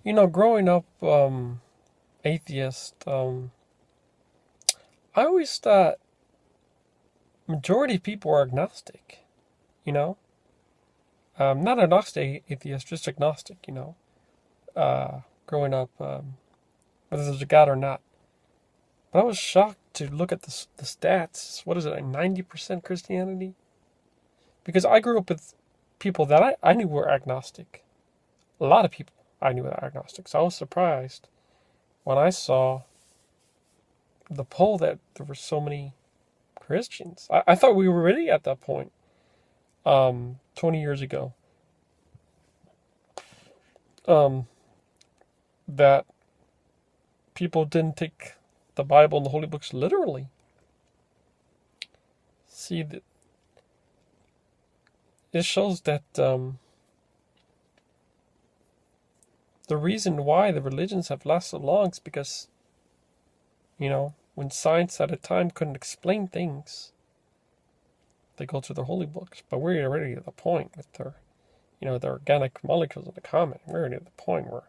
Growing up atheist, I always thought majority of people are agnostic. You know, not agnostic atheist, just agnostic. Growing up, whether there's a God or not. But I was shocked to look at the stats. What is it, like 90% Christianity? Because I grew up with people that I knew were agnostic. A lot of people I knew were agnostic. So I was surprised when I saw the poll that there were so many Christians. I thought we were already at that point 20 years ago. Um, that people didn't take the Bible and the holy books literally. See, it shows that the reason why the religions have lasted so long is because, when science at a time couldn't explain things, they go to their holy books. But we're already at the point with their organic molecules in the comet. We're already at the point where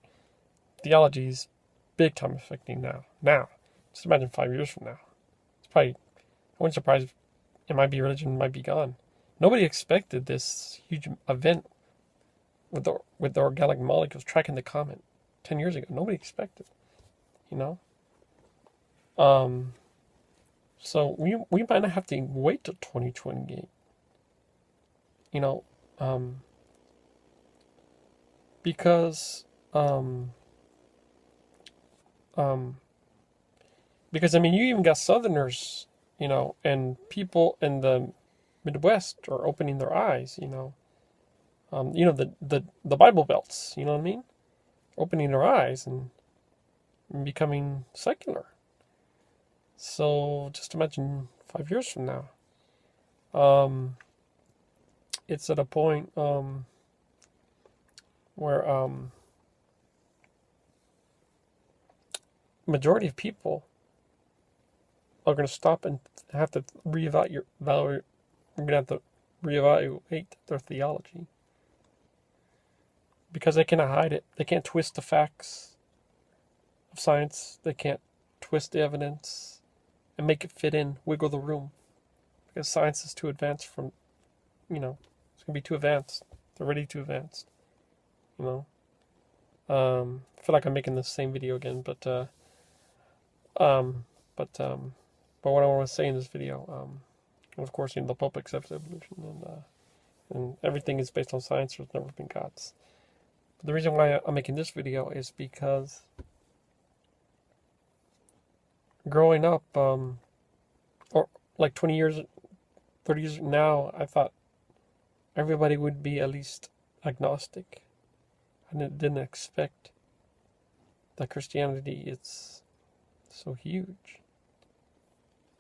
theology is big time affecting now. Now, just imagine 5 years from now. It's probably, I wouldn't surprise if religion might be gone. Nobody expected this huge event with the organic molecules tracking the comet 10 years ago. Nobody expected, you know. So we might not have to wait till 2028. You know, because because I mean, you even got Southerners, and people in the Midwest are opening their eyes. The Bible Belts. You know what I mean? Opening their eyes and becoming secular. So just imagine 5 years from now. It's at a point where majority of people are going to stop and have to reevaluate. We're going to have to reevaluate their theology because they cannot hide it. They can't twist the facts of science. They can't twist the evidence and make it fit in, wiggle the room, because science is too advanced from, it's going to be too advanced. They're already too advanced, I feel like I'm making the same video again, but what I want to say in this video, and of course, the Pope accepts evolution, and everything is based on science. There's never been gods. But the reason why I'm making this video is because growing up, or like 20 years, 30 years now, I thought everybody would be at least agnostic. I didn't expect that Christianity is so huge.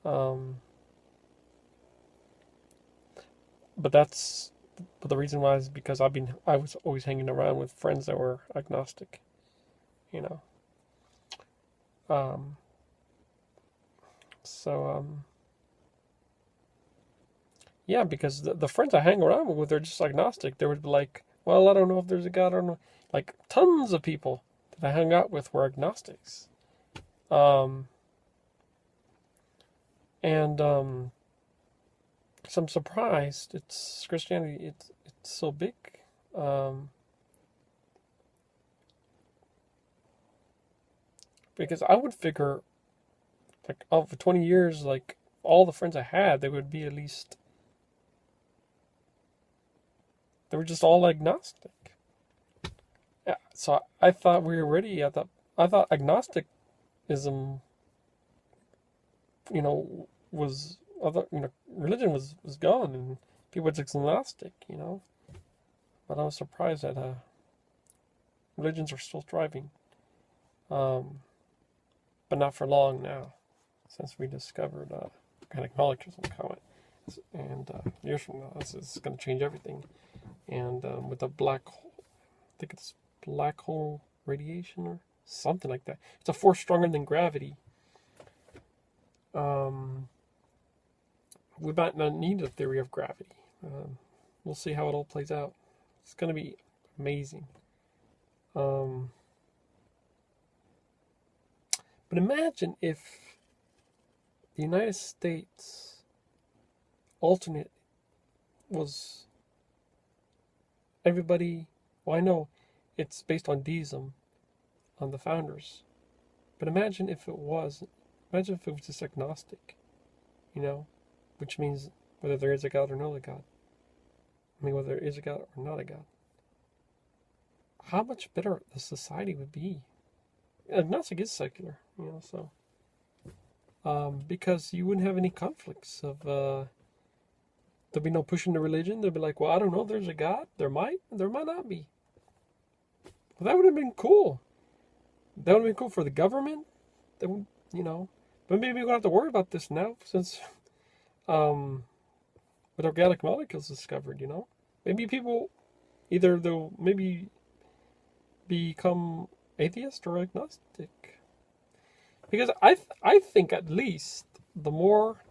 But the reason why is because I was always hanging around with friends that were agnostic, you know. Um, so yeah, because the friends I hang around with, they're just agnostic. They would be like, well, I don't know if there's a God, I don't know. Like tons of people that I hung out with were agnostics. And so I'm surprised it's Christianity. It's so big. Because I would figure, like, for 20 years, like all the friends I had, they would be at least, they were just all agnostic. Yeah, so I thought we were already at that. I thought agnosticism, was other, religion was gone and people were just agnostic, But I was surprised that religions are still thriving, but not for long now, since we discovered organic molecules in the comet. And years from now, this is going to change everything. And with the black hole, I think it's black hole radiation or something like that. It's a force stronger than gravity. We might not need a theory of gravity. We'll see how it all plays out. It's going to be amazing. But imagine if the United States alternate was everybody. Well, I know it's based on deism, on the founders. But imagine if it was. Imagine if it was just agnostic, which means whether there is a God or not a God. I mean, whether there is a God or not a God. How much better the society would be. Agnostic is secular, so. Because you wouldn't have any conflicts of, there'll be no pushing the religion. They'll be like, well, I don't know, there's a God. There might not be. Well, that would have been cool. That would have been cool for the government. That would, but maybe we don't have to worry about this now since, with organic molecules discovered, Maybe people, either they'll maybe become atheist or agnostic. Because I think at least the more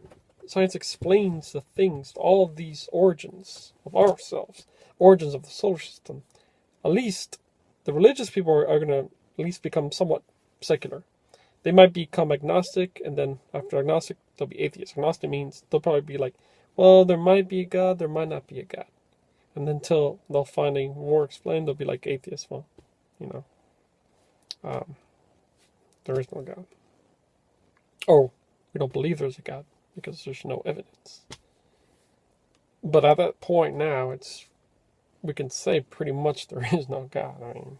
science explains the things, all of these origins of ourselves, origins of the solar system, at least the religious people are going to at least become somewhat secular. They might become agnostic, and then after agnostic, they'll be atheist. Agnostic means they'll probably be like, well, there might be a God, there might not be a God. And until they'll finally more explain, they'll be like atheists. Well, there is no God. Or we don't believe there's a God because there's no evidence. But at that point now, we can say pretty much there is no God. I mean,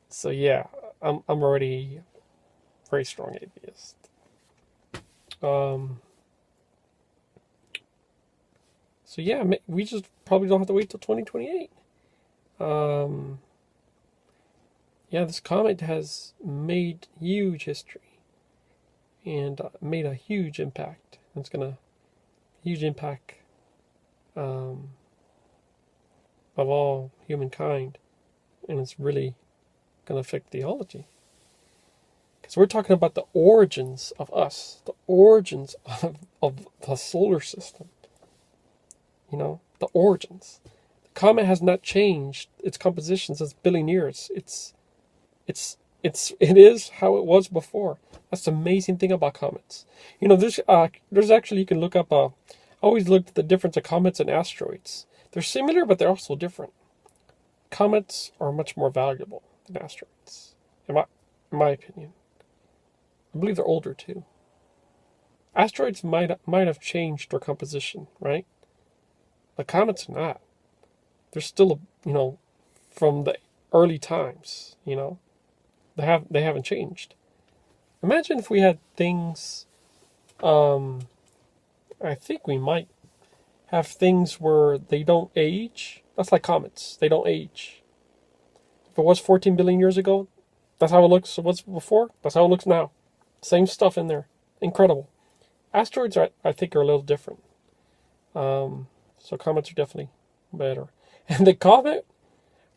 so yeah, I'm already a very strong atheist. So yeah, we just probably don't have to wait till 2028. Yeah, this comet has made huge history and made a huge impact. It's gonna huge impact of all humankind, and it's really gonna affect theology. Because we're talking about the origins of us, the origins of the solar system. The origins. The comet has not changed its composition since billion years. It is how it was before. That's the amazing thing about comets. There's actually, you can look up. I always looked at the difference of comets and asteroids. They're similar, but they're also different. Comets are much more valuable than asteroids, in my opinion. I believe they're older too. Asteroids might have changed their composition, right? The comets are not. They're still, from the early times, They haven't changed. Imagine if we had things, I think we might have things where they don't age. That's like comets. They don't age. If it was 14 billion years ago, that's how it looks. So what's before? That's how it looks now. Same stuff in there. Incredible. Asteroids, I think, are a little different. So comets are definitely better. And the comet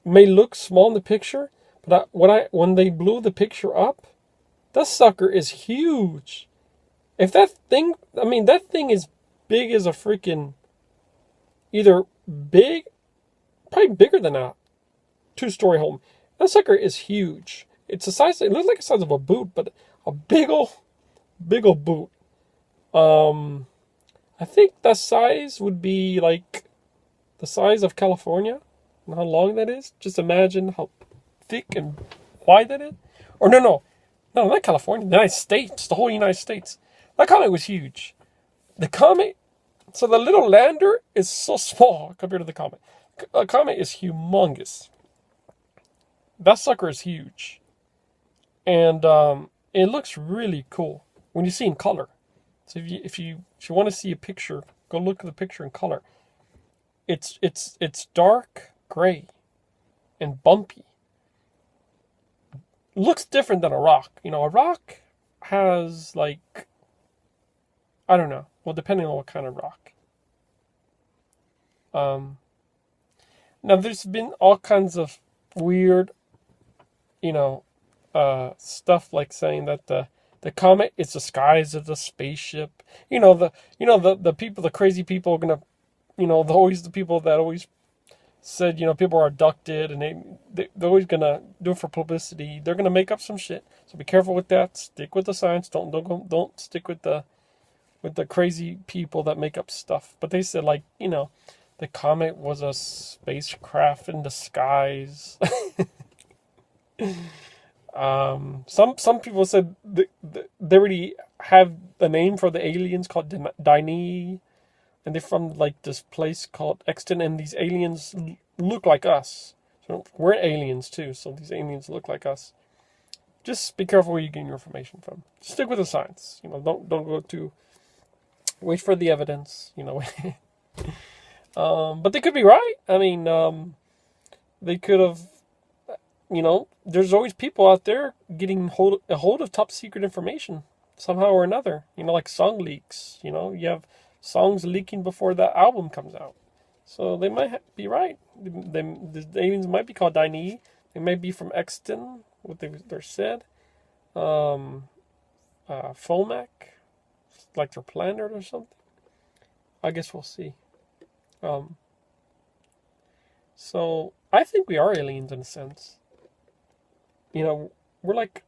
may look small in the picture, but when they blew the picture up, that sucker is huge. If that thing is big as a freaking, either big, probably bigger than a 2-story home. That sucker is huge. It looks like the size of a boot, but a big ol' boot. I think that size would be like the size of California and how long that is. Just imagine how thick and wide that is. Or no, not California, the United States, the whole United States. That comet was huge. The comet, so the little lander is so small compared to the comet. A comet is humongous. That sucker is huge. And it looks really cool when you see in color. So if you want to see a picture, go look at the picture in color. It's dark gray and bumpy. Looks different than a rock. A rock has I don't know. Well, depending on what kind of rock. Now there's been all kinds of weird, stuff like saying that the comet is disguised as a spaceship. The people, the crazy people are gonna, the people that always said, people are abducted and they're always gonna do it for publicity. They're gonna make up some shit. So be careful with that. Stick with the science. Don't stick with the crazy people that make up stuff. But they said, like, the comet was a spacecraft in disguise. Some people said they already have a name for the aliens called Dini, and they're from like this place called Exton, and these aliens look like us. So we're aliens too, so these aliens look like us. Just be careful where you get your information from. Just stick with the science. Don't go to wait for the evidence. But they could be right. I mean, they could have. There's always people out there getting a hold of top secret information somehow or another. Like song leaks. You have songs leaking before the album comes out. So they might be right. The aliens might be called Dini. They might be from Exton, what they're said. Fomac, like their planet or something. I guess we'll see. So I think we are aliens in a sense. We're like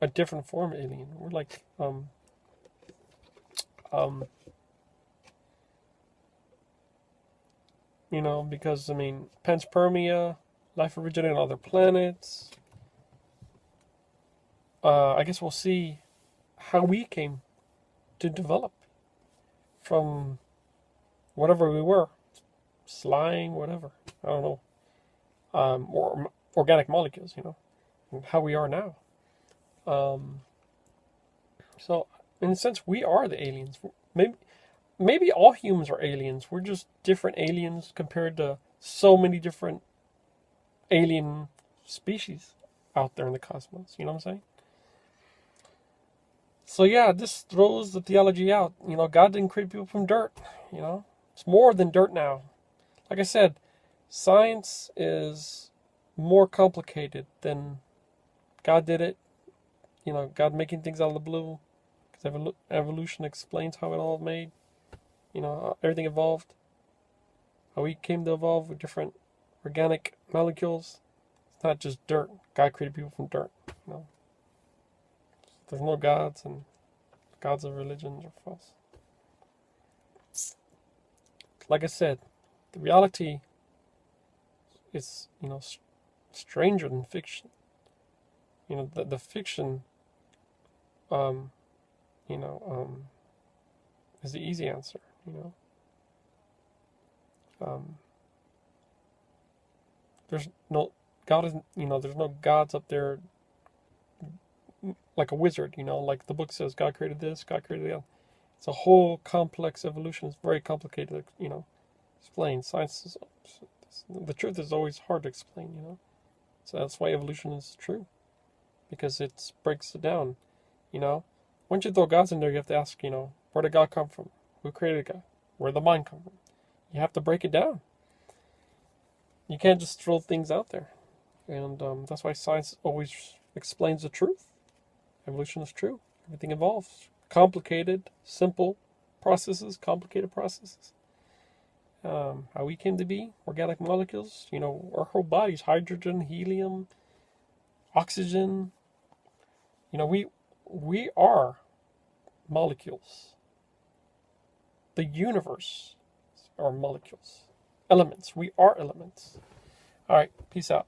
a different form of alien. We're like because panspermia, life originated on other planets. I guess we'll see how we came to develop from whatever we were, slime, whatever. I don't know. Or organic molecules, and how we are now. So, in a sense, we are the aliens. Maybe all humans are aliens. We're just different aliens compared to so many different alien species out there in the cosmos. You know what I'm saying? So yeah, this throws the theology out. God didn't create people from dirt. It's more than dirt now. Like I said, science is more complicated than God did it. God making things out of the blue. Because evolution explains how it all made. How everything evolved. How we came to evolve with different organic molecules. It's not just dirt. God created people from dirt. There's no gods, and gods of religions are false. Like I said, the reality is, stranger than fiction. The fiction, is the easy answer. There's no God isn't. There's no gods up there like a wizard. Like the book says, God created this, God created that. It's a whole complex evolution. It's very complicated. Explain. Science is the truth is always hard to explain. So that's why evolution is true, because it breaks it down. Once you throw gods in there, you have to ask, where did God come from? Who created God? Where did the mind come from? You have to break it down. You can't just throw things out there. And that's why science always explains the truth. Evolution is true. Everything evolves. Complicated, simple processes, complicated processes. How we came to be, organic molecules. Our whole bodies, hydrogen, helium, oxygen. We are molecules. The universe are molecules. Elements. We are elements. All right. Peace out.